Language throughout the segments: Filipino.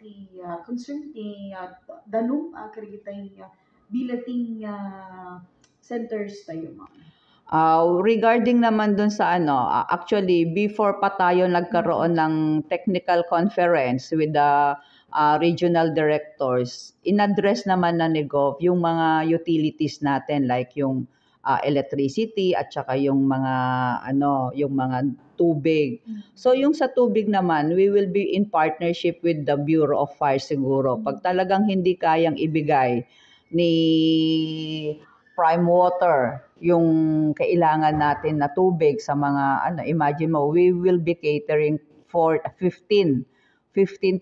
ti concern ti danum karigitay bilating centers tayo, ma'am. Regarding naman dun sa actually before pa tayo nagkaroon ng technical conference with the regional directors, in-address naman na ni Gov yung mga utilities natin like yung electricity at saka yung mga yung mga tubig. So yung sa tubig naman, we will be in partnership with the Bureau of Fire siguro. Pag talagang hindi kayang ibigay ni Prime Water yung kailangan natin na tubig sa mga imagine mo, we will be catering for 15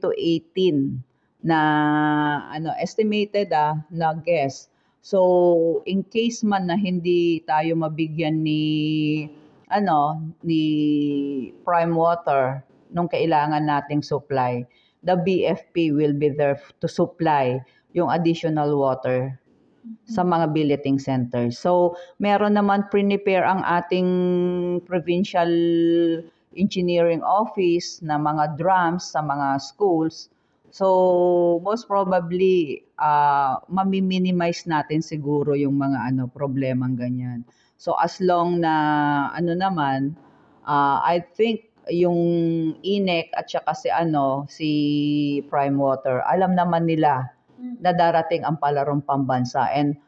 to 18 na estimated na guests. So in case man na hindi tayo mabigyan ni Prime Water nung kailangan nating supply, the BFP will be there to supply yung additional water sa mga billeting centers. So, meron naman prepare ang ating provincial engineering office na mga drums sa mga schools. So, most probably, mami-minimize natin siguro yung mga problemang ganyan. So, as long na naman, I think yung INEC at saka si Prime Water, alam naman nila na darating ang palarong pambansa and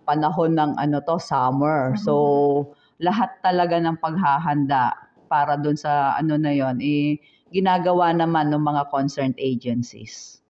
panahon ng summer. So lahat talaga ng paghahanda para doon sa na yon ginagawa naman ng mga concerned agencies.